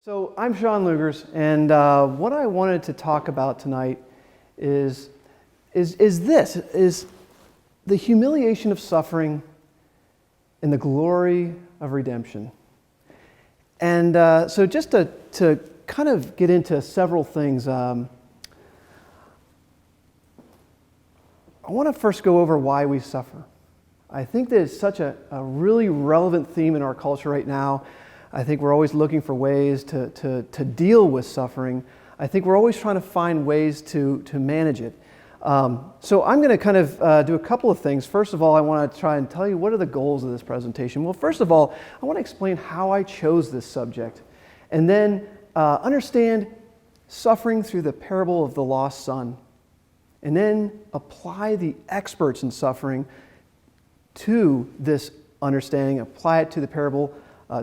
So I'm Sean Leugers, and what I wanted to talk about tonight is the humiliation of suffering and the glory of redemption. And so just to kind of get into several things, I want to first go over why we suffer. I think that it's such a really relevant theme in our culture right now. I think we're always looking for ways to deal with suffering. I think we're always trying to find ways to manage it. So I'm going to kind of do a couple of things. First of all, I want to try and tell you what are the goals of this presentation. Well, first of all, I want to explain how I chose this subject, and then understand suffering through the parable of the lost son, and then apply the experts in suffering to this understanding, apply it to the parable,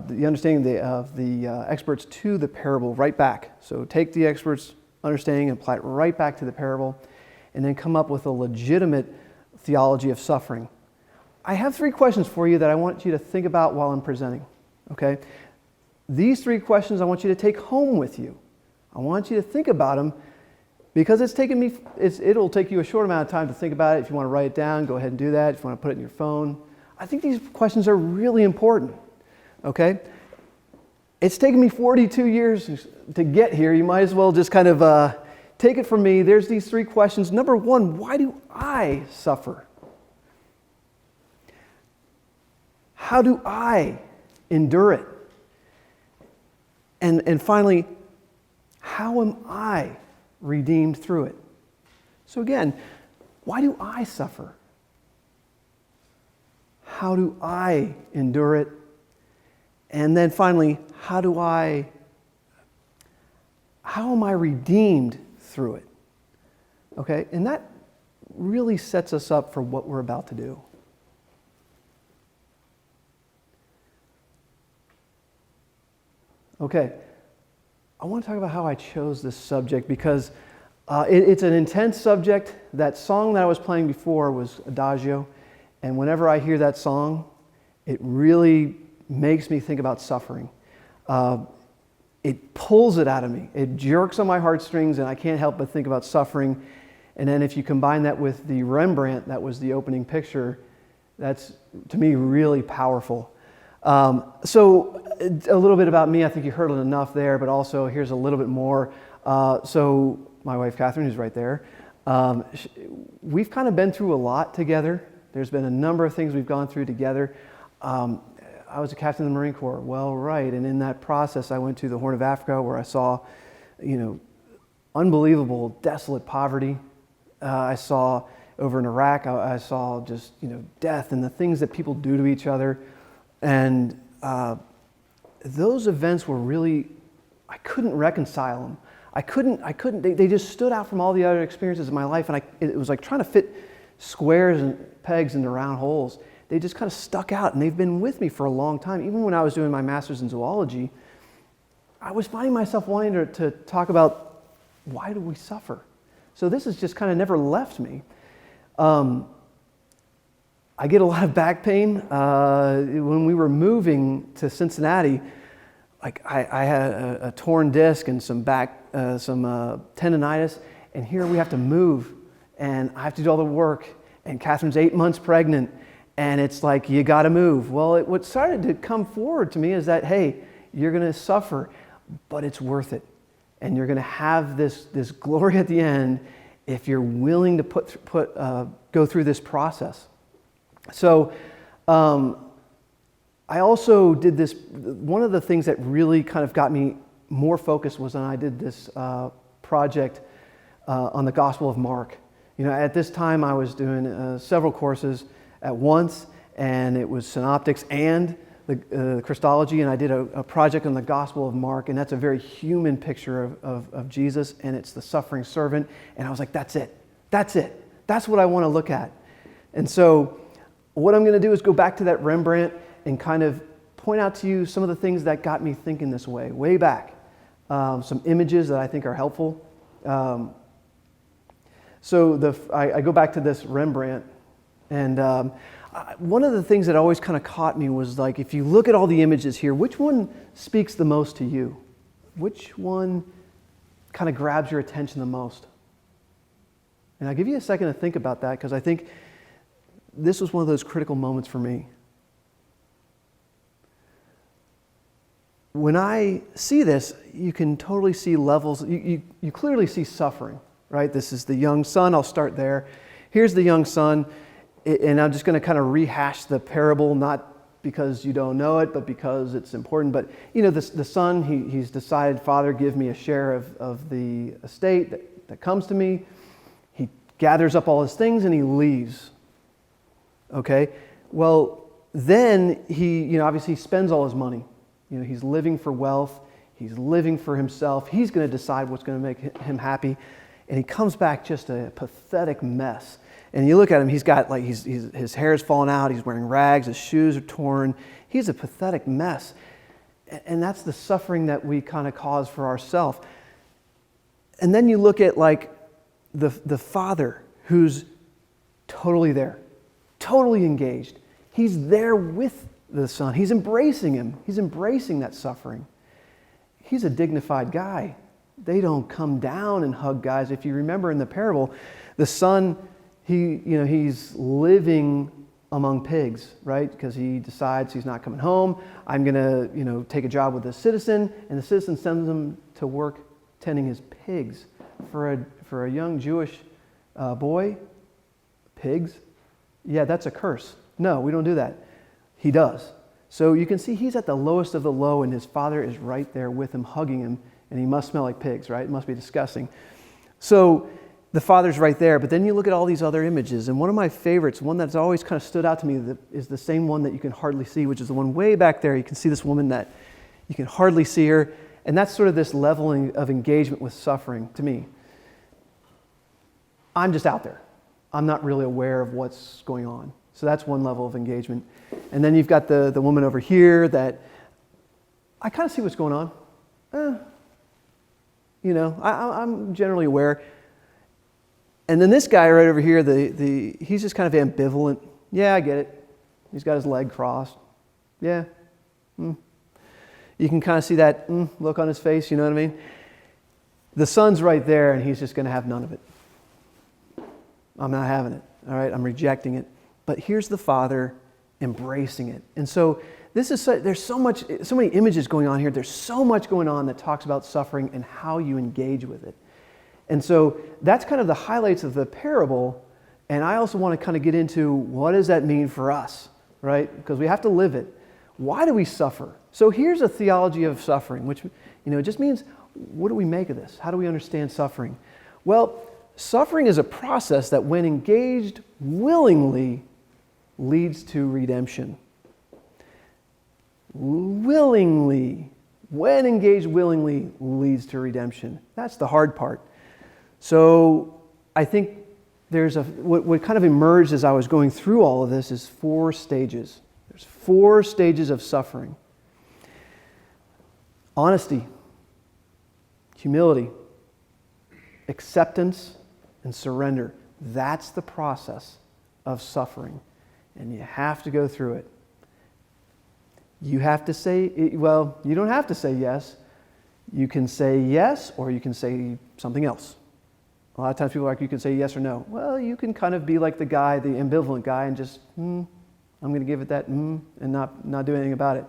the understanding of the experts to the parable right back. So take the experts' understanding and apply it right back to the parable, and then come up with a legitimate theology of suffering. I have 3 questions for you that I want you to think about while I'm presenting, okay? These 3 questions I want you to take home with you. I want you to think about them because it'll take you a short amount of time to think about it. If you want to write it down, go ahead and do that. If you want to put it in your phone. I think these questions are really important, okay? It's taken me 42 years to get here. You might as well just kind of take it from me. There's these 3 questions. Number 1, why do I suffer? How do I endure it? And finally, how am I redeemed through it? So again, why do I suffer? How do I endure it? And then finally, how am I redeemed through it? Okay, and that really sets us up for what we're about to do. Okay, I want to talk about how I chose this subject because it's an intense subject. That song that I was playing before was Adagio, and whenever I hear that song, it really makes me think about suffering. It pulls it out of me. It jerks on my heartstrings, and I can't help but think about suffering. And then if you combine that with the Rembrandt, that was the opening picture, that's, to me, really powerful. So a little bit about me. I think you heard it enough there, but also here's a little bit more. So my wife, Catherine, who's right there, we've kind of been through a lot together. There's been a number of things we've gone through together. I was a captain in the Marine Corps. Well, right. And in that process, I went to the Horn of Africa where I saw, unbelievable, desolate poverty. I saw over in Iraq, I saw just, death and the things that people do to each other. And those events were really, I couldn't reconcile them. I couldn't, they just stood out from all the other experiences of my life. And it was like trying to fit squares and pegs into round holes. They just kind of stuck out, and they've been with me for a long time. Even when I was doing my master's in zoology, I was finding myself wanting to talk about why do we suffer? So this has just kind of never left me. I get a lot of back pain. When we were moving to Cincinnati, like I had a torn disc and some tendonitis, and here we have to move, and I have to do all the work, and Catherine's 8 months pregnant, and it's like, you got to move. Well, what started to come forward to me is that, hey, you're going to suffer, but it's worth it. And you're going to have this glory at the end if you're willing to go through this process. So I also did this. One of the things that really kind of got me more focused was when I did this project on the Gospel of Mark. At this time I was doing several courses at once, and it was synoptics and the Christology, and I did a project on the Gospel of Mark, and that's a very human picture of Jesus, and it's the suffering servant, and I was like, that's it. That's what I want to look at. And so what I'm going to do is go back to that Rembrandt and kind of point out to you some of the things that got me thinking this way back. Some images that I think are helpful. So I go back to this Rembrandt, and one of the things that always kind of caught me was like, if you look at all the images here, which one speaks the most to you? which one kind of grabs your attention the most? And I'll give you a second to think about that, because I think this was one of those critical moments for me. When I see this, you can totally see levels. You clearly see suffering, right? This is the young son. I'll start there. Here's the young son, and I'm just going to kind of rehash the parable, not because you don't know it, but because it's important. But, the son, he's decided, Father, give me a share of the estate that comes to me. He gathers up all his things and he leaves. Okay? Well, then he, obviously spends all his money. He's living for wealth. He's living for himself. He's going to decide what's going to make him happy. And he comes back just a pathetic mess. And you look at him, he's got his hair is falling out. He's wearing rags. His shoes are torn. He's a pathetic mess. And that's the suffering that we kind of cause for ourselves. And then you look at the father who's totally there, totally engaged. He's there with the son. He's embracing him. He's embracing that suffering. He's a dignified guy. They don't come down and hug guys. If you remember in the parable, the son, he's living among pigs, right? Because he decides he's not coming home. I'm going to, take a job with a citizen, and the citizen sends him to work tending his pigs. For a young Jewish boy, pigs, yeah, that's a curse. No, we don't do that. He does. So you can see he's at the lowest of the low, and his father is right there with him, hugging him, and he must smell like pigs, right? It must be disgusting. So the father's right there, but then you look at all these other images, and one of my favorites, one that's always kind of stood out to me, is the same one that you can hardly see, which is the one way back there. You can see this woman that you can hardly see her, and that's sort of this leveling of engagement with suffering to me. I'm just out there. I'm not really aware of what's going on. So that's one level of engagement. And then you've got the woman over here that I kind of see what's going on. I'm generally aware. And then this guy right over here, he's just kind of ambivalent. Yeah, I get it. He's got his leg crossed. Yeah. You can kind of see that look on his face, you know what I mean? The son's right there, and he's just going to have none of it. I'm not having it. All right, I'm rejecting it. But here's the father embracing it. And so there's so many images going on here. There's so much going on that talks about suffering and how you engage with it. And so that's kind of the highlights of the parable. And I also want to kind of get into what does that mean for us, right? Because we have to live it. Why do we suffer? So here's a theology of suffering, which it just means, what do we make of this? How do we understand suffering? Well, suffering is a process that, when engaged willingly, leads to redemption. Willingly. When engaged willingly, leads to redemption. That's the hard part. So I think there's what kind of emerged as I was going through all of this is 4 stages. There's 4 stages of suffering. Honesty, humility, acceptance, and surrender. That's the process of suffering. And you have to go through it. You have to say, well, you don't have to say yes. You can say yes, or you can say something else. A lot of times people are like, you can say yes or no. Well, you can kind of be like the guy, the ambivalent guy, and just, I'm going to give it that and not do anything about it.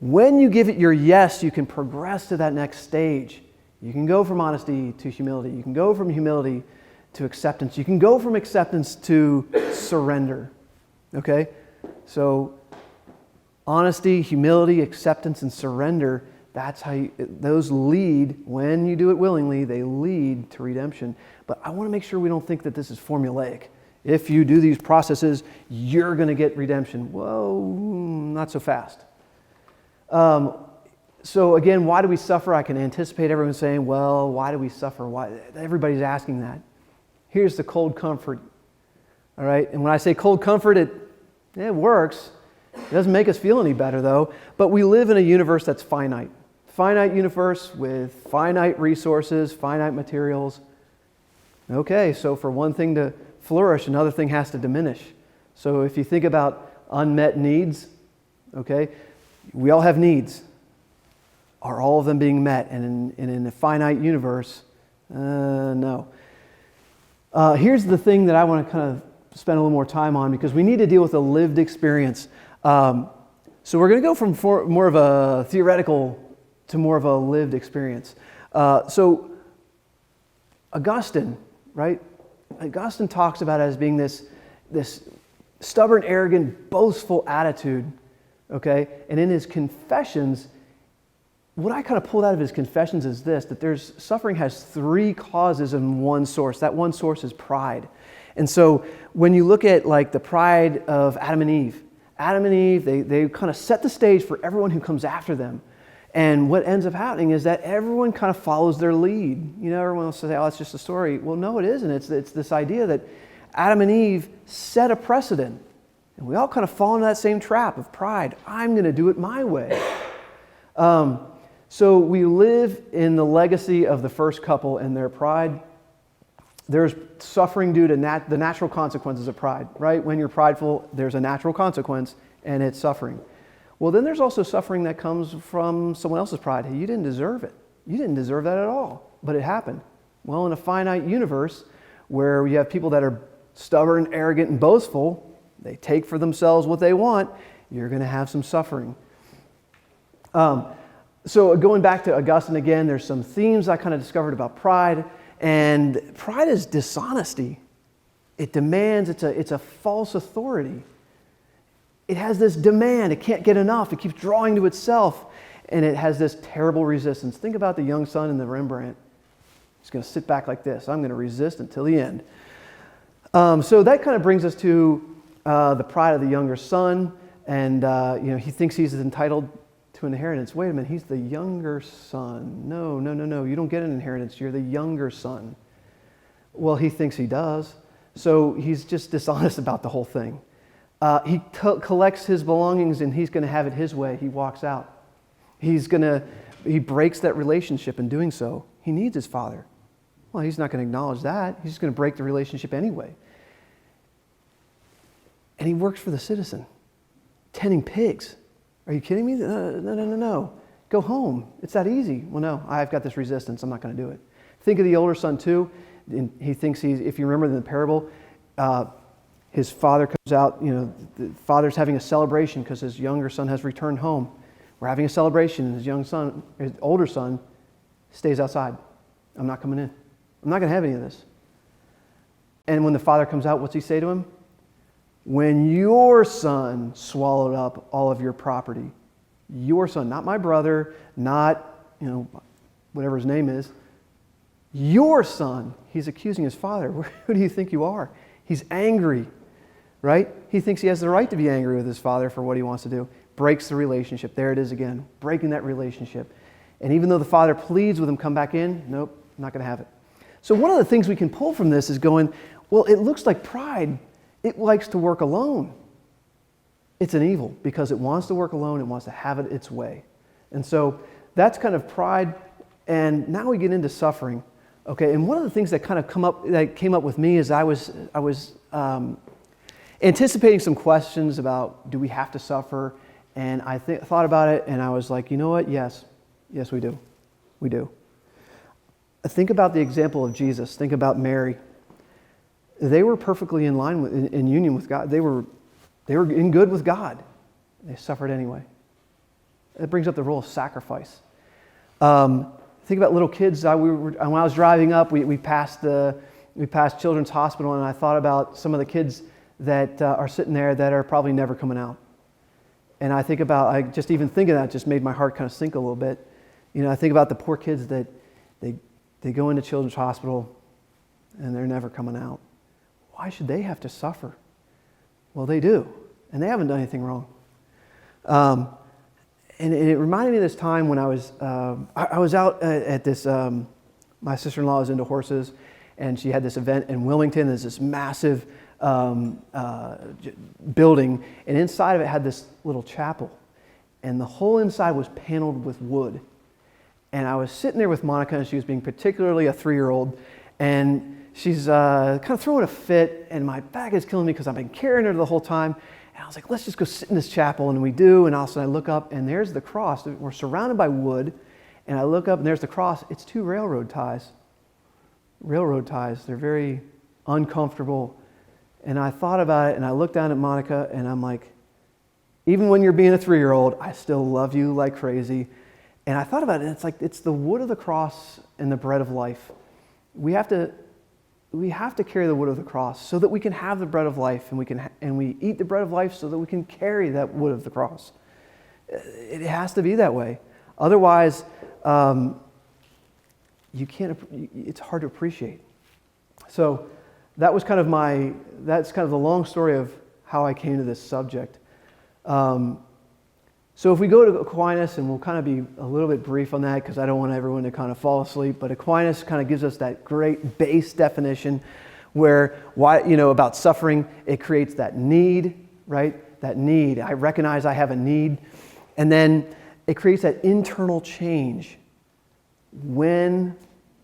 When you give it your yes, you can progress to that next stage. You can go from honesty to humility. You can go from humility to acceptance. You can go from acceptance to surrender. Okay? So honesty, humility, acceptance, and surrender, that's how those lead, when you do it willingly, they lead to redemption. But I want to make sure we don't think that this is formulaic. If you do these processes, you're going to get redemption. Whoa, not so fast. So again, why do we suffer? I can anticipate everyone saying, well, why do we suffer? Why? Everybody's asking that. Here's the cold comfort. All right? And when I say cold comfort, it works. It doesn't make us feel any better, though. But we live in a universe that's finite. Finite universe with finite resources, finite materials. Okay, so for one thing to flourish, another thing has to diminish. So if you think about unmet needs, okay, we all have needs. Are all of them being met? And in a finite universe, no. Here's the thing that I want to kind of spend a little more time on, because we need to deal with a lived experience. So we're going to go from more of a theoretical to more of a lived experience. So Augustine, right? Augustine talks about it as being this stubborn, arrogant, boastful attitude, okay? And in his Confessions, what I kind of pulled out of his Confessions is this, that suffering has three causes and one source. That one source is pride. And so when you look at like the pride of Adam and Eve, they kind of set the stage for everyone who comes after them. And what ends up happening is that everyone kind of follows their lead. You know, everyone will say, oh, it's just a story. Well, no, it isn't. It's this idea that Adam and Eve set a precedent. And we all kind of fall into that same trap of pride. I'm going to do it my way. So we live in the legacy of the first couple and their pride. There's suffering due to the natural consequences of pride, right? When you're prideful, there's a natural consequence, and it's suffering. Well, then there's also suffering that comes from someone else's pride. Hey, you didn't deserve it. You didn't deserve that at all, but it happened. Well, in a finite universe where you have people that are stubborn, arrogant, and boastful, they take for themselves what they want, you're going to have some suffering. So going back to Augustine again, there's some themes I kind of discovered about pride. And pride is dishonesty. It demands, it's a false authority. It has this demand, it can't get enough, it keeps drawing to itself, and it has this terrible resistance. Think about the young son in the Rembrandt. He's going to sit back like this. I'm going to resist until the end. So that kind of brings us to the pride of the younger son, and he thinks he's entitled to inheritance. Wait a minute, he's the younger son. No, you don't get an inheritance, you're the younger son. Well, he thinks he does, so he's just dishonest about the whole thing. He collects his belongings and he's going to have it his way. He walks out. He breaks that relationship in doing so. He needs his father. Well, he's not going to acknowledge that. He's just going to break the relationship anyway. And he works for the citizen, tending pigs. Are you kidding me? No. Go home. It's that easy. Well, no, I've got this resistance. I'm not going to do it. Think of the older son too. He thinks if you remember in the parable, his father comes out, the father's having a celebration because his younger son has returned home. We're having a celebration, and his older son stays outside. I'm not coming in. I'm not going to have any of this. And when the father comes out, what's he say to him? When your son swallowed up all of your property, your son, not my brother, not, whatever his name is, your son, he's accusing his father. Who do you think you are? He's angry. Right? He thinks he has the right to be angry with his father for what he wants to do. Breaks the relationship. There it is again. Breaking that relationship. And even though the father pleads with him, come back in, nope, I'm not going to have it. So one of the things we can pull from this is going, well, it looks like pride, it likes to work alone. It's an evil because it wants to work alone. It wants to have it its way. And so that's kind of pride. And now we get into suffering. Okay, and one of the things that kind of came up with me is I was anticipating some questions about, do we have to suffer? And I thought about it, and I was like, you know what? Yes, we do. We do. Think about the example of Jesus. Think about Mary. They were perfectly in line in union with God. They were in good with God. They suffered anyway. That brings up the role of sacrifice. Think about little kids. When I was driving up, we passed Children's Hospital, and I thought about some of the kids that are sitting there that are probably never coming out. And I think about, just even thinking that just made my heart kind of sink a little bit. I think about the poor kids that they go into Children's Hospital and they're never coming out. Why should they have to suffer? Well, they do, and they haven't done anything wrong. And it reminded me of this time when I was out at this, my sister-in-law was into horses, and she had this event in Wilmington. There's this massive building, and inside of it had this little chapel, and the whole inside was paneled with wood. And I was sitting there with Monica, and she was being particularly a 3-year-old, and she's kind of throwing a fit, and my back is killing me because I've been carrying her the whole time. And I was like, let's just go sit in this chapel, and we do, and all of a sudden I look up, and there's the cross. We're surrounded by wood, And I look up and there's the cross. It's 2 railroad ties. Railroad ties. They're very uncomfortable. And I thought about it and I looked down at Monica and I'm like, even when you're being a 3-year-old, I still love you like crazy. And I thought about it and it's like, it's the wood of the cross and the bread of life. We have to carry the wood of the cross so that we can have the bread of life, and we eat the bread of life so that we can carry that wood of the cross. It has to be that way. Otherwise, it's hard to appreciate. So that's kind of the long story of how I came to this subject. So if we go to Aquinas, and we'll kind of be a little bit brief on that because I don't want everyone to kind of fall asleep, but Aquinas kind of gives us that great base definition where, about suffering, it creates that need, right? That need. I recognize I have a need. And then it creates that internal change when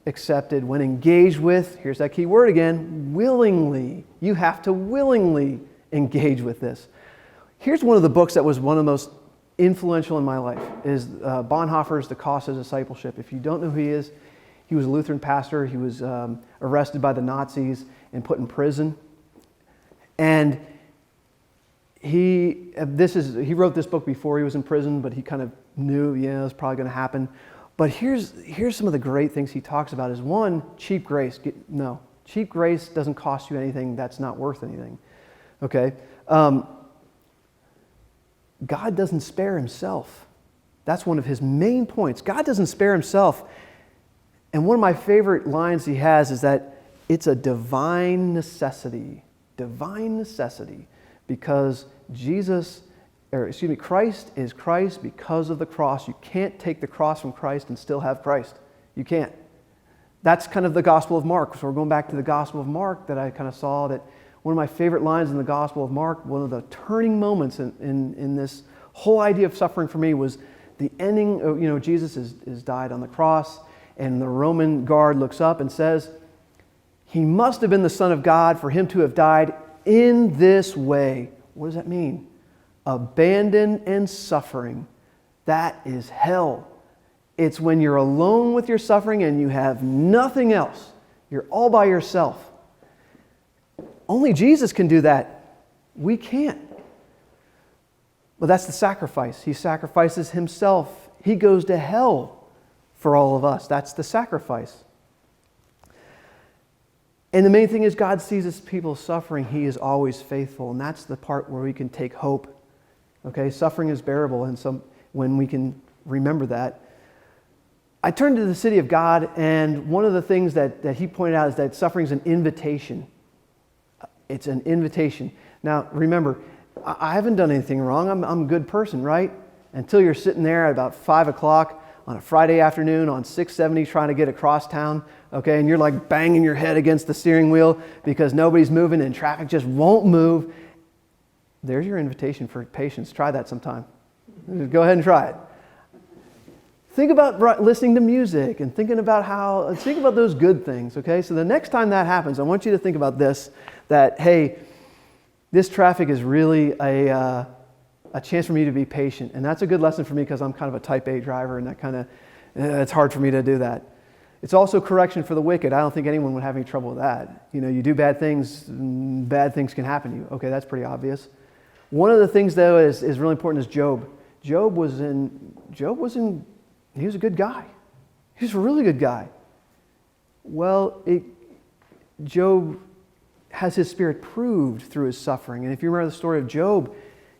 accepted, when engaged with, here's that key word again, willingly. You have to willingly engage with this. Here's one of the books that was one of the most influential in my life is Bonhoeffer's The Cost of Discipleship. If you don't know who he is, he was a Lutheran pastor. He was arrested by the Nazis and put in prison. And he wrote this book before he was in prison, but he kind of knew, it's probably going to happen. But here's some of the great things he talks about is one, cheap grace. No, cheap grace doesn't cost you anything that's not worth anything. Okay? God doesn't spare himself. That's one of his main points. God doesn't spare himself. And one of my favorite lines he has is that it's a divine necessity. Divine necessity. Because Christ is Christ because of the cross. You can't take the cross from Christ and still have Christ. You can't. That's kind of the Gospel of Mark. So we're going back to the Gospel of Mark that I kind of saw that one of my favorite lines in the Gospel of Mark, one of the turning moments in this whole idea of suffering for me was the ending of, Jesus is died on the cross, and the Roman guard looks up and says, he must have been the Son of God for him to have died in this way. What does that mean? Abandoned and suffering. That is hell. It's when you're alone with your suffering and you have nothing else. You're all by yourself. Only Jesus can do that. We can't. Well, that's the sacrifice. He sacrifices himself. He goes to hell for all of us. That's the sacrifice. And the main thing is God sees his people suffering. He is always faithful. And that's the part where we can take hope. Okay, suffering is bearable. And when we can remember that. I turned to the City of God, and one of the things that he pointed out is that suffering is an invitation. It's an invitation. Now, remember, I haven't done anything wrong. I'm a good person, right? Until you're sitting there at about 5 o'clock on a Friday afternoon on 670 trying to get across town, okay? And you're like banging your head against the steering wheel because nobody's moving and traffic just won't move. There's your invitation for patience. Try that sometime. Go ahead and try it. Think about listening to music and think about those good things, okay? So the next time that happens, I want you to think about this, that, hey, this traffic is really a chance for me to be patient. And that's a good lesson for me because I'm kind of a type A driver, and it's hard for me to do that. It's also correction for the wicked. I don't think anyone would have any trouble with that. You do bad things can happen to you. Okay, that's pretty obvious. One of the things, though, is really important is Job. He was a good guy. He was a really good guy. Well, Job has his spirit proved through his suffering. And if you remember the story of Job,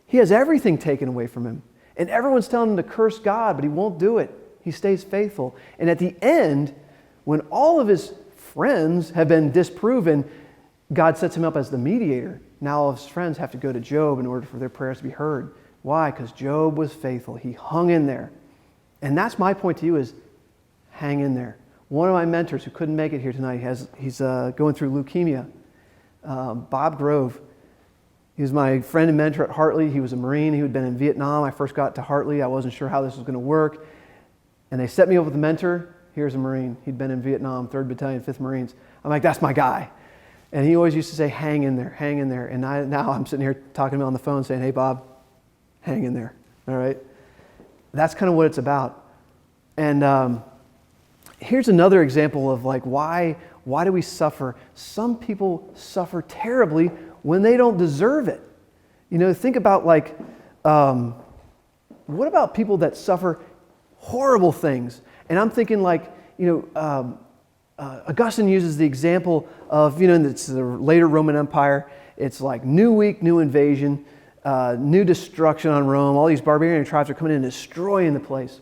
he has everything taken away from him. And everyone's telling him to curse God, but he won't do it. He stays faithful. And at the end, when all of his friends have been disproven, God sets him up as the mediator. Now all of his friends have to go to Job in order for their prayers to be heard. Why? Because Job was faithful. He hung in there. And that's my point to you is hang in there. One of my mentors who couldn't make it here tonight, he's going through leukemia. Bob Grove. He was my friend and mentor at Hartley. He was a Marine. He had been in Vietnam. I first got to Hartley. I wasn't sure how this was going to work. And they set me up with a mentor. Here's a Marine. He'd been in Vietnam, 3rd Battalion, 5th Marines. I'm like, that's my guy. And he always used to say, hang in there, hang in there. And now I'm sitting here talking to him on the phone saying, hey, Bob, hang in there. All right? That's kind of what it's about. And here's another example of like why do we suffer? Some people suffer terribly when they don't deserve it. Think about like, what about people that suffer horrible things? And I'm thinking like, Augustine uses the example of, it's the later Roman Empire. It's like new week, new invasion, new destruction on Rome. All these barbarian tribes are coming in and destroying the place.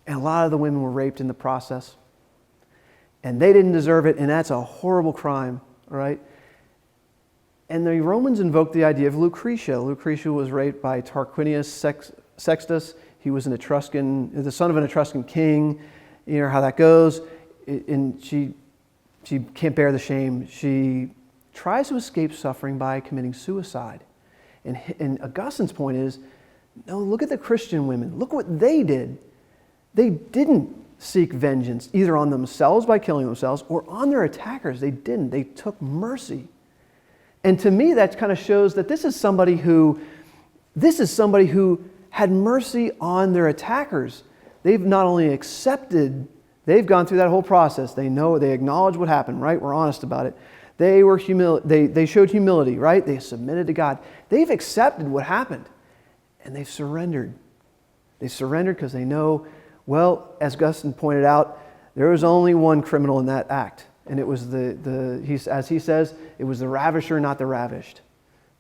And a lot of the women were raped in the process. And they didn't deserve it, and that's a horrible crime, right? And the Romans invoked the idea of Lucretia. Lucretia was raped by Tarquinius Sextus. He was the son of an Etruscan king. You know how that goes. And she can't bear the shame. She tries to escape suffering by committing suicide. And Augustine's point is, no, look at the Christian women. Look what they did. They didn't seek vengeance, either on themselves by killing themselves or on their attackers. They didn't. They took mercy. And to me, that kind of shows that this is somebody who had mercy on their attackers. They've not only accepted, they've gone through that whole process. They know, they acknowledge what happened, right? We're honest about it. They showed humility, right? They submitted to God. They've accepted what happened, and they've surrendered. They surrendered because they know, well, as Augustine pointed out, there was only one criminal in that act, and it was as he says, it was the ravisher, not the ravished.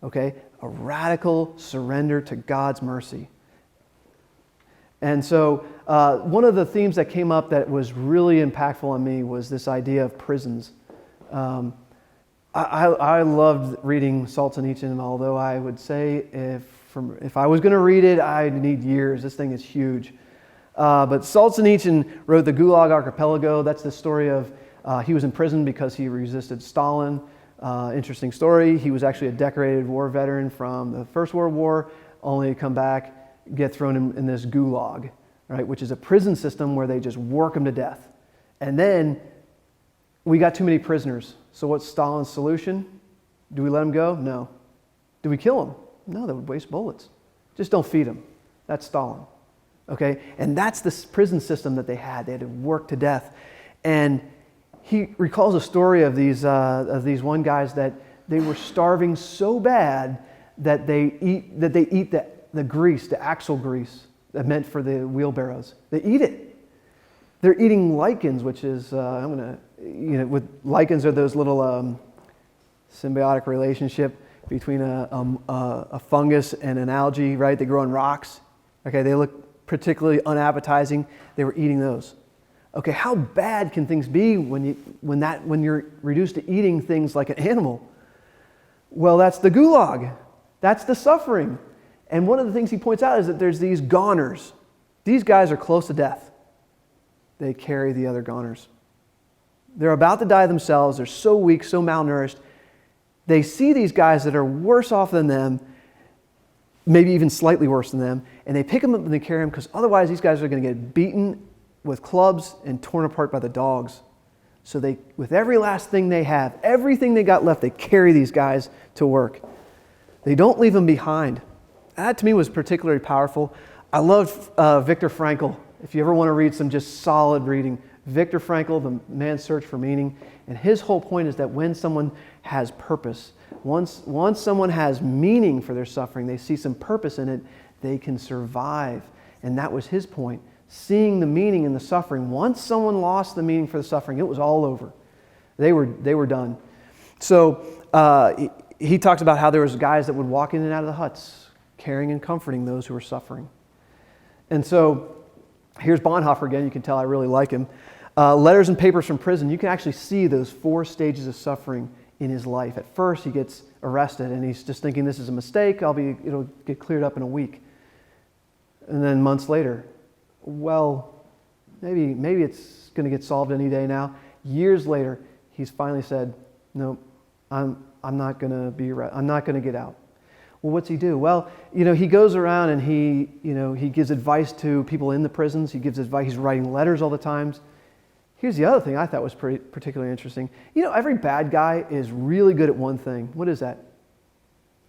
Okay, a radical surrender to God's mercy. And so, one of the themes that came up that was really impactful on me was this idea of prisons. I loved reading Solzhenitsyn, although I would say if I was going to read it, I'd need years. This thing is huge. But Solzhenitsyn wrote the Gulag Archipelago. That's the story of he was in prison because he resisted Stalin. Interesting story. He was actually a decorated war veteran from the First World War, only to come back, get thrown in this Gulag, right, which is a prison system where they just work them to death. And then we got too many prisoners. So what's Stalin's solution? Do we let them go? No. Do we kill them? No, that would waste bullets. Just don't feed them. That's Stalin. Okay? And that's the prison system that they had. They had to work to death. And he recalls a story of these one guys that they were starving so bad that they eat the grease, the axle grease that meant for the wheelbarrows. They eat it. They're eating lichens, which is with lichens are those little symbiotic relationship between a fungus and an algae, right? They grow on rocks. Okay, they look particularly unappetizing. They were eating those. Okay, how bad can things be when you're reduced to eating things like an animal? Well, that's the gulag. That's the suffering. And one of the things he points out is that there's these goners. These guys are close to death. They carry the other goners. They're about to die themselves. They're so weak, so malnourished. They see these guys that are worse off than them, maybe even slightly worse than them, and they pick them up and they carry them because otherwise these guys are going to get beaten with clubs and torn apart by the dogs. So they, with every last thing they have, everything they got left, they carry these guys to work. They don't leave them behind. That to me was particularly powerful. I loved Viktor Frankl. If you ever want to read some just solid reading, Viktor Frankl, The Man's Search for Meaning, and his whole point is that when someone has purpose, once someone has meaning for their suffering, they see some purpose in it, they can survive. And that was his point. Seeing the meaning in the suffering. Once someone lost the meaning for the suffering, it was all over. They were done. So he talks about how there was guys that would walk in and out of the huts, caring and comforting those who were suffering. And so here's Bonhoeffer again. You can tell I really like him. Letters and Papers from Prison. You can actually see those 4 stages of suffering in his life. At first, he gets arrested, and he's just thinking, this is a mistake. It'll get cleared up in a week. And then months later, well, maybe it's going to get solved any day now. Years later, he's finally said, no, I'm not going to get out. Well, what's he do? Well, he goes around and he gives advice to people in the prisons. He gives advice. He's writing letters all the times. Here's the other thing I thought was particularly interesting. Every bad guy is really good at one thing. What is that?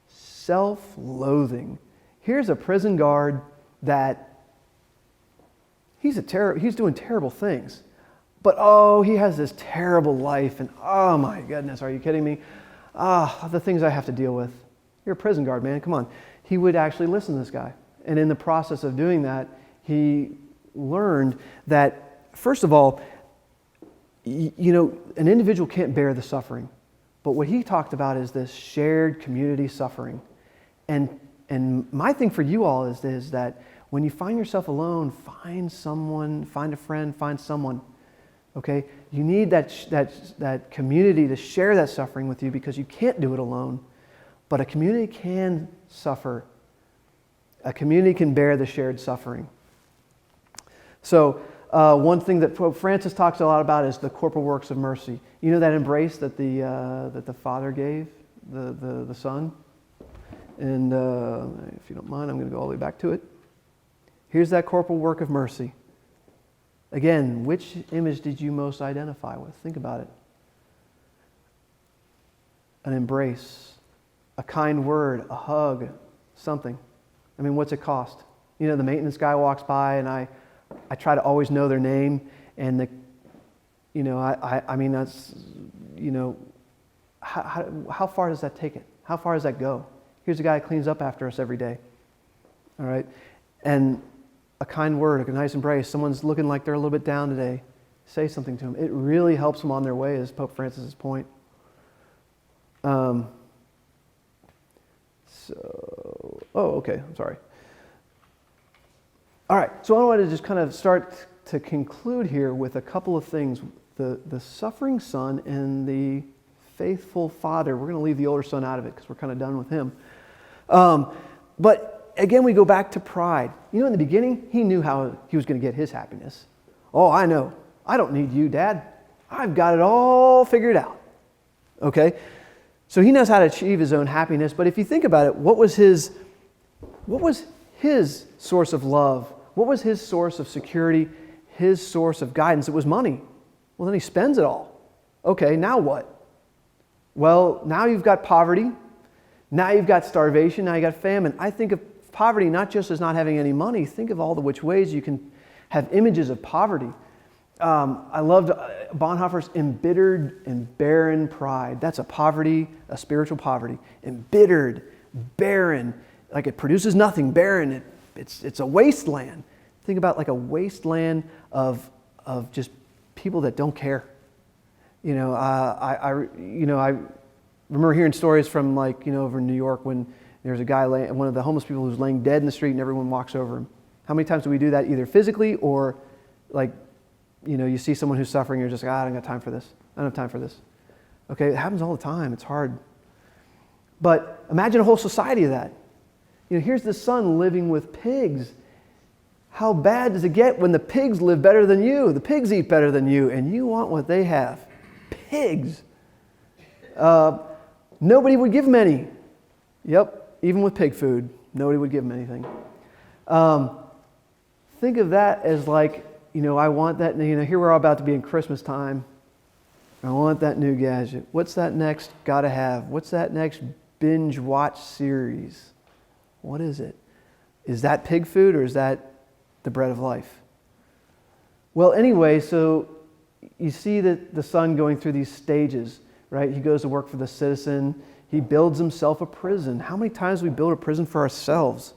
Self-loathing. Here's a prison guard that he's doing terrible things. But oh, he has this terrible life, and oh my goodness, are you kidding me? The things I have to deal with. You're a prison guard, man, come on. He would actually listen to this guy. And in the process of doing that, he learned that, first of all, an individual can't bear the suffering. But what he talked about is this shared community suffering. And my thing for you all is that when you find yourself alone, find someone, find a friend, find someone. Okay? You need that community to share that suffering with you, because you can't do it alone. But a community can suffer. A community can bear the shared suffering. So one thing that Pope Francis talks a lot about is the corporal works of mercy. You know that embrace that the Father gave the Son? And if you don't mind, I'm going to go all the way back to it. Here's that corporal work of mercy. Again, which image did you most identify with? Think about it. An embrace, a kind word, a hug, something. I mean, what's it cost? You know, the maintenance guy walks by, and I try to always know their name, and I mean, that's, how far does that take it? How far does that go? Here's a guy who cleans up after us every day. All right? And a kind word, a nice embrace. Someone's looking like they're a little bit down today. Say something to them. It really helps them on their way, is Pope Francis's point. Okay, I'm sorry. All right, so I wanted to just kind of start to conclude here with a couple of things. The suffering son and the faithful father. We're going to leave the older son out of it because we're kind of done with him. But again, we go back to pride. You know, in the beginning, he knew how he was going to get his happiness. Oh, I know. I don't need you, Dad. I've got it all figured out. Okay? So he knows how to achieve his own happiness. But if you think about it, what was his source of love? What was his source of security? His source of guidance? It was money. Well, then he spends it all. Okay, now what? Well, now you've got poverty. Now you've got starvation. Now you've got famine. I think of poverty not just as not having any money. Think of all the which ways you can have images of poverty. I loved Bonhoeffer's embittered and barren pride. That's a poverty, a spiritual poverty. Embittered, barren, like it produces nothing, barren. It's a wasteland. Think about like a wasteland of just people that don't care. I remember hearing stories from over in New York when there's a guy, one of the homeless people who's laying dead in the street, and everyone walks over him. How many times do we do that, either physically or you see someone who's suffering, you're just like, I don't got time for this. I don't have time for this. Okay, it happens all the time. It's hard. But imagine a whole society of that. Here's the son living with pigs. How bad does it get when the pigs live better than you? The pigs eat better than you, and you want what they have. Pigs. Nobody would give them any. Yep, even with pig food, nobody would give them anything. Think of that as I want that, here we're all about to be in Christmas time. I want that new gadget. What's that next gotta have? What's that next binge watch series? What is it? Is that pig food or is that the bread of life? Well, anyway, so you see that the son going through these stages, right? He goes to work for the citizen. He builds himself a prison. How many times do we build a prison for ourselves?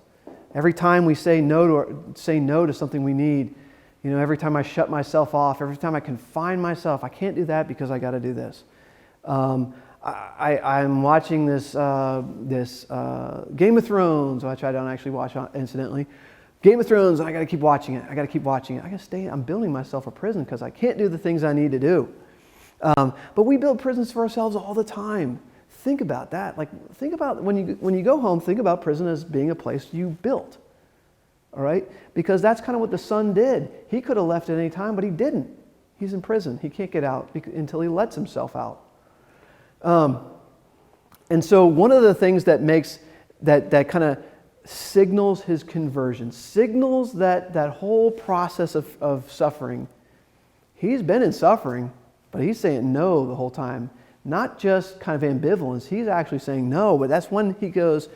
Every time we say no to something we need. Every time I shut myself off, every time I confine myself, I can't do that because I got to do this. I'm watching this Game of Thrones, which I don't actually watch incidentally. Game of Thrones, and I got to keep watching it. I got to stay. I'm building myself a prison because I can't do the things I need to do. But we build prisons for ourselves all the time. Think about that. Think about when you go home. Think about prison as being a place you built. All right? Because that's kind of what the son did. He could have left at any time, but he didn't. He's in prison. He can't get out until he lets himself out. And so one of the things that makes that kind of signals his conversion, signals that whole process of suffering. He's been in suffering, but he's saying no the whole time. Not just kind of ambivalence. He's actually saying no, but that's when he goes,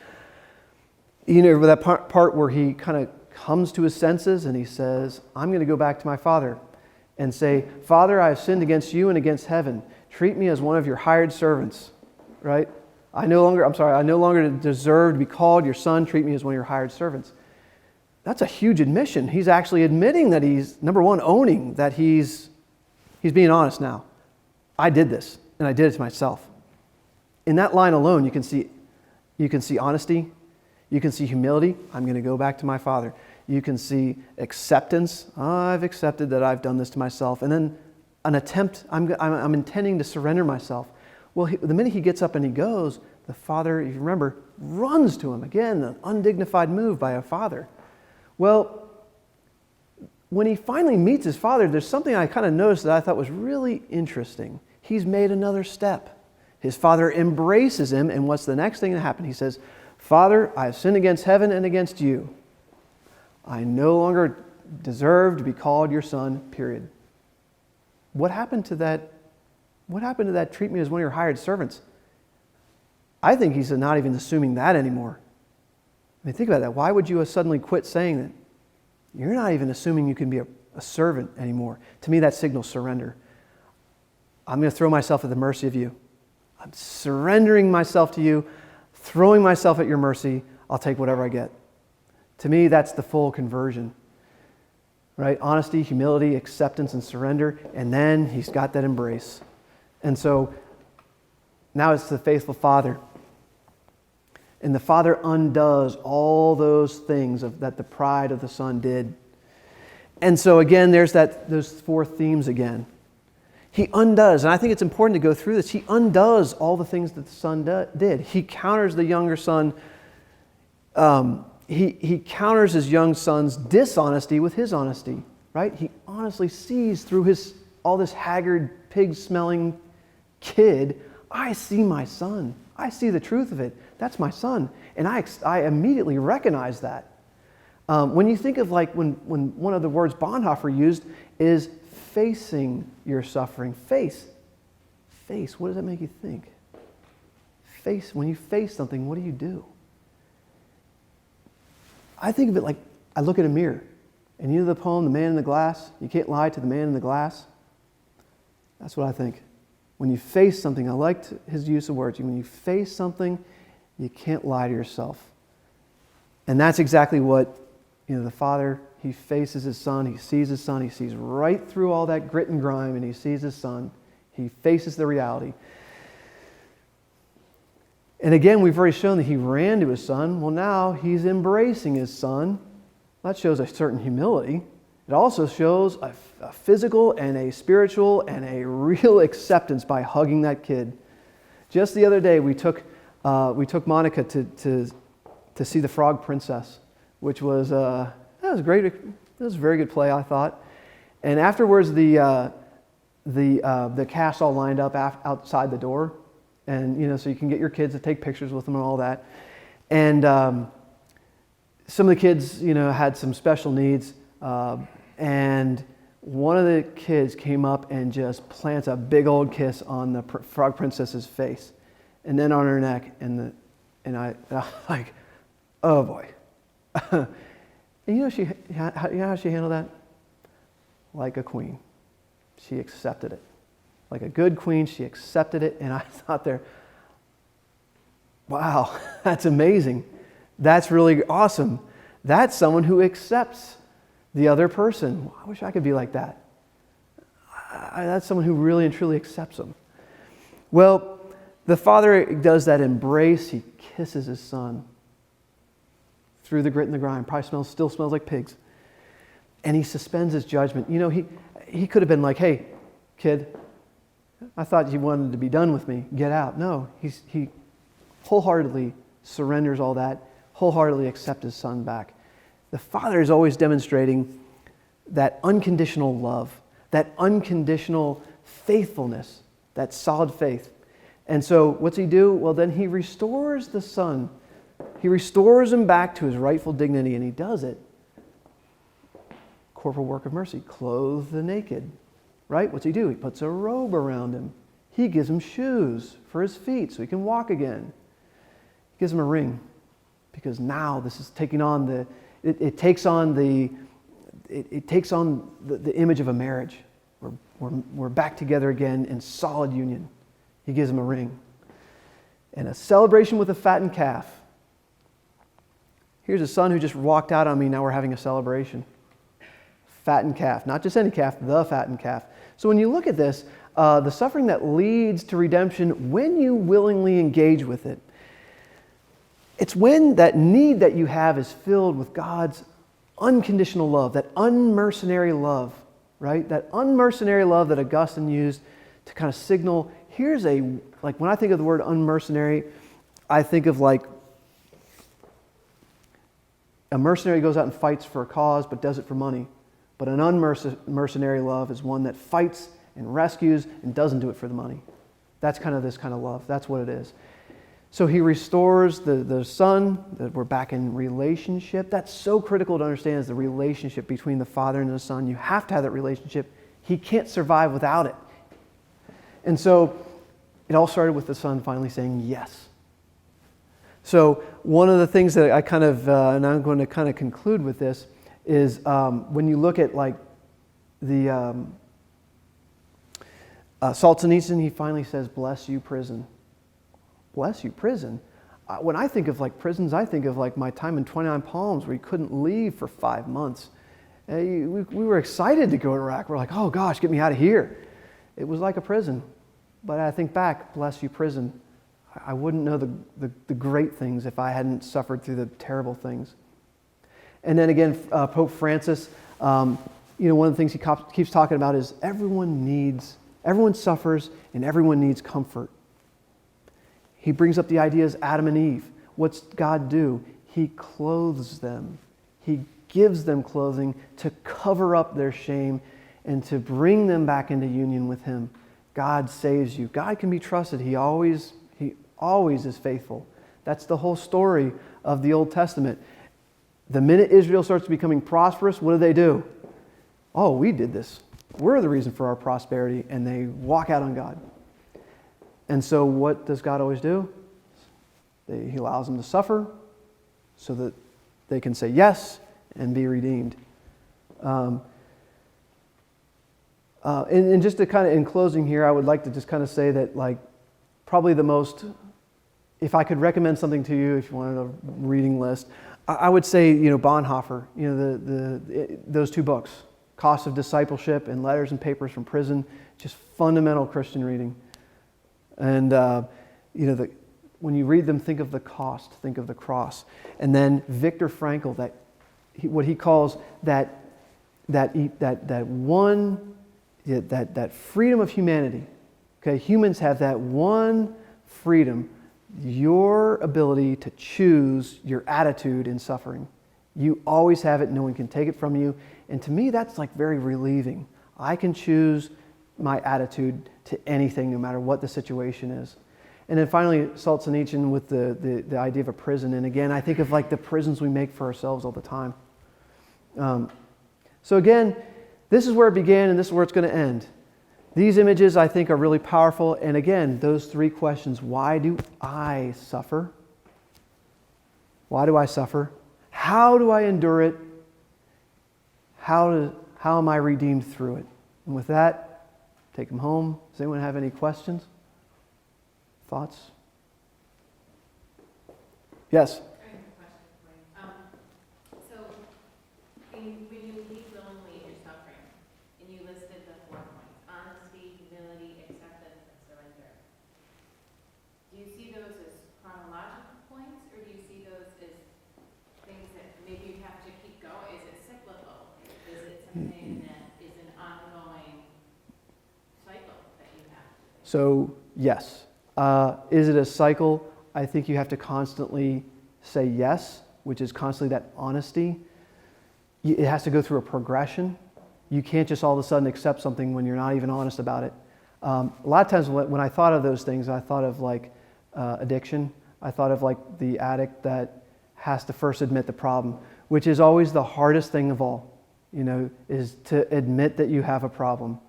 that part where he kind of comes to his senses and he says, I'm going to go back to my father and say, Father, I have sinned against you and against heaven. Treat me as one of your hired servants, right? I no longer deserve to be called your son. Treat me as one of your hired servants. That's a huge admission. He's actually admitting that he's, number one, owning that he's being honest now. I did this, and I did it to myself. In that line alone, you can see honesty. You can see humility. I'm going to go back to my father. You can see acceptance. I've accepted that I've done this to myself. And then an attempt, I'm intending to surrender myself. Well, the minute he gets up and he goes, the father, if you remember, runs to him. Again, an undignified move by a father. Well, when he finally meets his father, there's something I kind of noticed that I thought was really interesting. He's made another step. His father embraces him, and what's the next thing that happened? He says, Father, I have sinned against heaven and against you. I no longer deserve to be called your son, period. What happened to that? What happened to that treat me as one of your hired servants? I think he's not even assuming that anymore. I mean, think about that. Why would you suddenly quit saying that? You're not even assuming you can be a servant anymore. To me, that signals surrender. I'm going to throw myself at the mercy of you. I'm surrendering myself to you, throwing myself at your mercy. I'll take whatever I get. To me, that's the full conversion. Right? Honesty, humility, acceptance, and surrender. And then he's got that embrace. And so now it's the faithful father. And the father undoes all those things that the pride of the son did. And so again, there's those four themes again. He undoes, and I think it's important to go through this. He undoes all the things that the son did. He counters the younger son. He counters his young son's dishonesty with his honesty. Right? He honestly sees through all this haggard, pig-smelling kid. I see my son. I see the truth of it. That's my son. And I immediately recognize that. When you think of when one of the words Bonhoeffer used is facing your suffering. Face. What does that make you think? When you face something, what do? I think of it like I look in a mirror. And you know the poem, The Man in the Glass? You can't lie to the man in the glass. That's what I think. When you face something, I liked his use of words. When you face something, you can't lie to yourself. And that's exactly what, the father, he faces his son. He sees his son. He sees right through all that grit and grime, and he sees his son. He faces the reality. And again, we've already shown that he ran to his son. Well, now he's embracing his son. That shows a certain humility. It also shows a physical and a spiritual and a real acceptance by hugging that kid. Just the other day, we took Monica to see The Frog Princess, which was that was great. It was a very good play, I thought. And afterwards, the cast all lined up outside the door, and so you can get your kids to take pictures with them and all that. And some of the kids, had some special needs. And one of the kids came up and just plants a big old kiss on the Frog Princess's face, and then on her neck, and I like, oh boy. And you know how she handled that? Like a queen. She accepted it. Like a good queen, she accepted it, and I thought wow, that's amazing. That's really awesome. That's someone who accepts the other person. I wish I could be like that. That's someone who really and truly accepts them. Well, the father does that embrace. He kisses his son through the grit and the grime. Probably still smells like pigs. And he suspends his judgment. He could have been like, hey, kid, I thought you wanted to be done with me. Get out. No, he wholeheartedly surrenders all that, wholeheartedly accepts his son back. The father is always demonstrating that unconditional love, that unconditional faithfulness, that solid faith. And so what's he do? Well, then he restores the son. He restores him back to his rightful dignity, and he does it. Corporal work of mercy, clothe the naked. Right? What's he do? He puts a robe around him. He gives him shoes for his feet so he can walk again. He gives him a ring because now this is taking on it takes on the image of a marriage. We're back together again in solid union. He gives him a ring. And a celebration with a fattened calf. Here's a son who just walked out on me, now we're having a celebration. Fattened calf, not just any calf, the fattened calf. So when you look at this, the suffering that leads to redemption, when you willingly engage with it, it's when that need that you have is filled with God's unconditional love, that unmercenary love, right? That unmercenary love that Augustine used to kind of signal, like when I think of the word unmercenary, I think of like a mercenary goes out and fights for a cause but does it for money. But an unmercenary love is one that fights and rescues and doesn't do it for the money. That's kind of this kind of love. That's what it is. So he restores the son, that we're back in relationship. That's so critical to understand, is the relationship between the father and the son. You have to have that relationship. He can't survive without it. And so it all started with the son finally saying yes. So one of the things that I kind of, and I'm going to kind of conclude with this, is when you look at like the Solzhenitsyn, he finally says, "Bless you, prison." Bless you, prison. When I think of like prisons, I think of like my time in 29 Palms where you couldn't leave for 5 months. We were excited to go to Iraq. We're like, oh gosh, get me out of here. It was like a prison. But I think back, bless you, prison. I wouldn't know the great things if I hadn't suffered through the terrible things. And then again, Pope Francis, one of the things he keeps talking about is everyone suffers and everyone needs comfort. He brings up the ideas Adam and Eve. What's God do? He clothes them. He gives them clothing to cover up their shame and to bring them back into union with Him. God saves you. God can be trusted. He always is faithful. That's the whole story of the Old Testament. The minute Israel starts becoming prosperous, what do? Oh, we did this. We're the reason for our prosperity, and they walk out on God. And so what does God always do? He allows them to suffer so that they can say yes and be redeemed. And just to kind of, in closing here, I would like to just kind of say that like probably the most, if I could recommend something to you, if you wanted a reading list, I would say, Bonhoeffer, those 2 books, Cost of Discipleship and Letters and Papers from Prison, just fundamental Christian reading. And, when you read them, think of the cost, think of the cross. And then Viktor Frankl, what he calls that freedom of humanity. Okay, humans have that one freedom, your ability to choose your attitude in suffering. You always have it, no one can take it from you. And to me, that's like very relieving. I can choose my attitude to anything, no matter what the situation is. And then finally, Solzhenitsyn with the idea of a prison. And again, I think of like the prisons we make for ourselves all the time. So again, this is where it began and this is where it's going to end. These images, I think, are really powerful. And again, those 3 questions. Why do I suffer? Why do I suffer? How do I endure it? How am I redeemed through it? And with that, take them home. Does anyone have any questions? Thoughts? Yes? I have a question for you. So, when you lead willingly in your suffering, and you listed the 4 points, honesty, humility, acceptance, and surrender, do you see those as chronological points, or do you see those as things that maybe you have to keep going? Is it cyclical? Is it something that is an ongoing cycle that you have to do? So, yes. Is it a cycle? I think you have to constantly say yes, which is constantly that honesty. It has to go through a progression. You can't just all of a sudden accept something when you're not even honest about it. A lot of times when I thought of those things, I thought of like addiction. I thought of like the addict that has to first admit the problem, which is always the hardest thing of all, is to admit that you have a problem.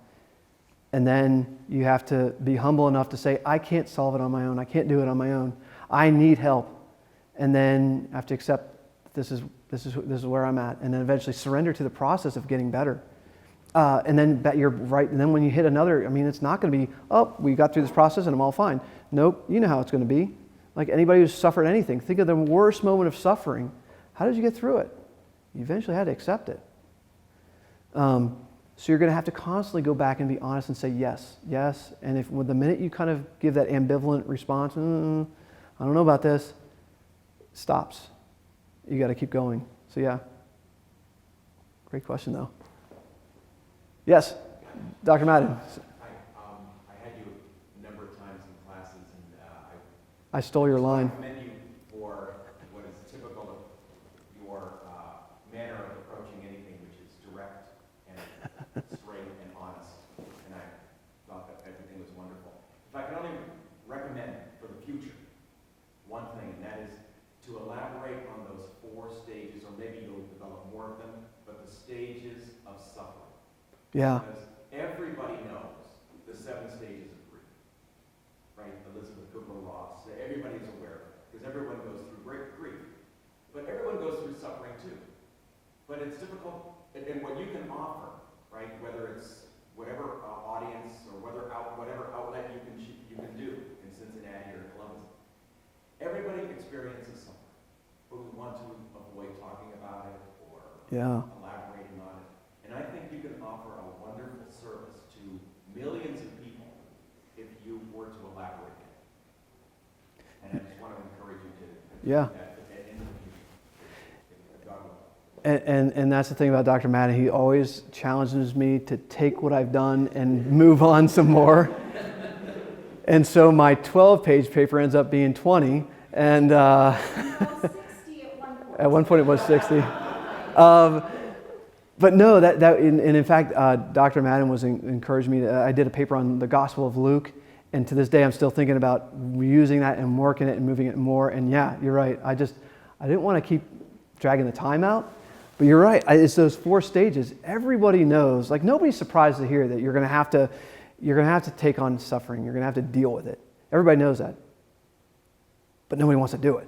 And then you have to be humble enough to say, I can't solve it on my own. I can't do it on my own. I need help. And then I have to accept this is This is where I'm at. And then eventually surrender to the process of getting better. And then you're right. And then when you hit another, I mean, it's not going to be, oh, we got through this process and I'm all fine. Nope. You know how it's going to be. Like anybody who's suffered anything, think of the worst moment of suffering. How did you get through it? You eventually had to accept it. So you're going to have to constantly go back and be honest and say yes, yes. And if the minute you kind of give that ambivalent response, I don't know about this, it stops. You got to keep going. So yeah, great question though. Yes, Dr. Madden. I had you a number of times in classes, and I stole your line. I commend you for what is typical of your manner of approaching anything, which is direct and straight and honest. And I thought that everything was wonderful. If I could only recommend for the future one thing, and that is to elaborate on those 4 stages, or maybe you'll develop more of them, but the stages of suffering. Yeah. Because everybody knows the 7 stages of grief, right? Elizabeth Kubler-Ross, everybody's aware of it, because everyone goes through great grief. But everyone goes through suffering too. But it's difficult, and what you can offer, right, whether it's whatever audience or whatever outlet you can do in Cincinnati or Columbus, everybody experiences suffering, but we want to avoid talking about it or elaborating on it. And I think you can offer a wonderful service to millions of people if you were to elaborate it. And I just want to encourage you to do that in the future. God will. And that's the thing about Dr. Madden. He always challenges me to take what I've done and move on some more. And so my 12-page paper ends up being 20. And 60 at one point. At one point it was 60. But no, and in fact, Dr. Madden was encouraging me. I did a paper on the Gospel of Luke, and to this day I'm still thinking about using that and working it and moving it more. And yeah, you're right. I didn't want to keep dragging the time out, but you're right. It's those 4 stages. Everybody knows. Like nobody's surprised to hear that you're going to have to take on suffering. You're going to have to deal with it. Everybody knows that, but nobody wants to do it.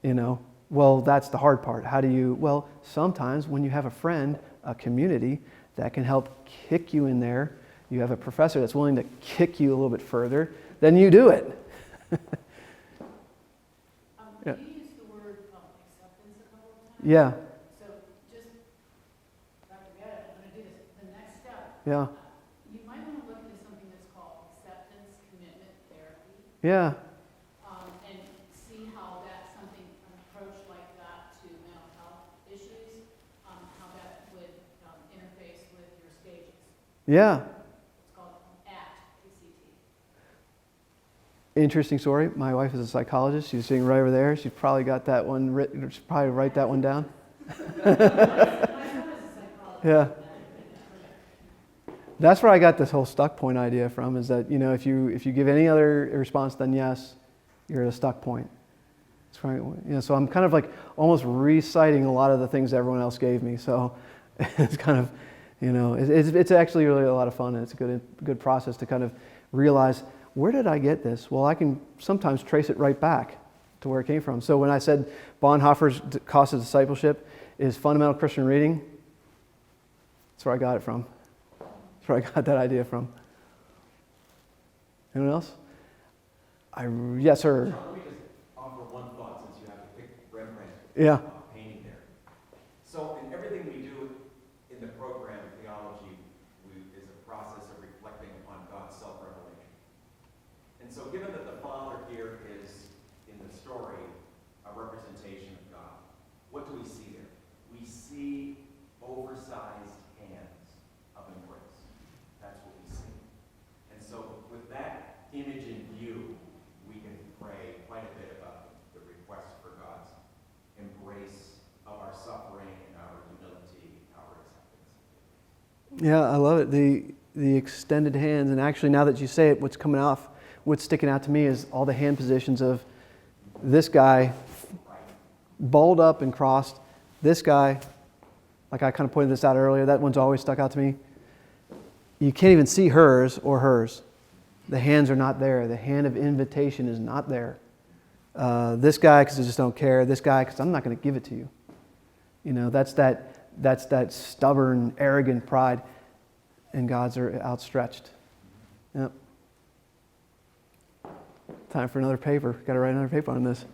You know. Well, that's the hard part. How do you, well, sometimes when you have a friend, a community that can help kick you in there, you have a professor that's willing to kick you a little bit further, then you do it. You used the word acceptance a couple of times. Yeah. So just, Dr. Getta, I'm going to do this, the next step. Yeah. You might want to look into something that's called acceptance commitment therapy. Yeah. And see how that's something, an approach like that to mental health issues, how that would interface with your stages. Yeah. It's called ACT. Interesting story. My wife is a psychologist. She's sitting right over there. She's probably got that one written. She'd probably write that one down. My son is a psychologist. Yeah. That's where I got this whole stuck point idea from, is that, you know, if you give any other response than yes, you're at a stuck point. It's right, you know, so I'm kind of like almost reciting a lot of the things everyone else gave me. So it's kind of, you know, it's actually really a lot of fun, and it's a good process to kind of realize, where did I get this? Well, I can sometimes trace it right back to where it came from. So when I said Bonhoeffer's Cost of Discipleship is fundamental Christian reading, that's where I got it from. That's where I got that idea from. Anyone else? Yes, sir. Let me just offer one thought, since you have to pick Rembrandt's painting there. So in everything we do in the program, theology is a process of reflecting upon God's self-revelation. And so given that the Father here is, in the story, a representation of God, what do we see there? We see oversized hands of embrace. That's what we see. And so with that image in view, we can pray quite a bit about the request for God's embrace of our suffering and our humility, our acceptance. Yeah, I love it. The extended hands, and actually now that you say it, what's sticking out to me is all the hand positions of this guy balled up and crossed, this guy, like I kind of pointed this out earlier, that one's always stuck out to me. You can't even see hers or hers. The hands are not there. The hand of invitation is not there. This guy, because I just don't care. This guy, because I'm not going to give it to you. That's that stubborn, arrogant pride, and God's are outstretched. Yep. Time for another paper. Got to write another paper on this.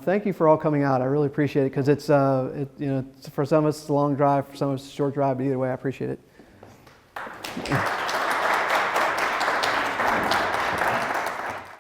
Thank you for all coming out. I really appreciate it because it's for some of us it's a long drive, for some of us it's a short drive, but either way, I appreciate it.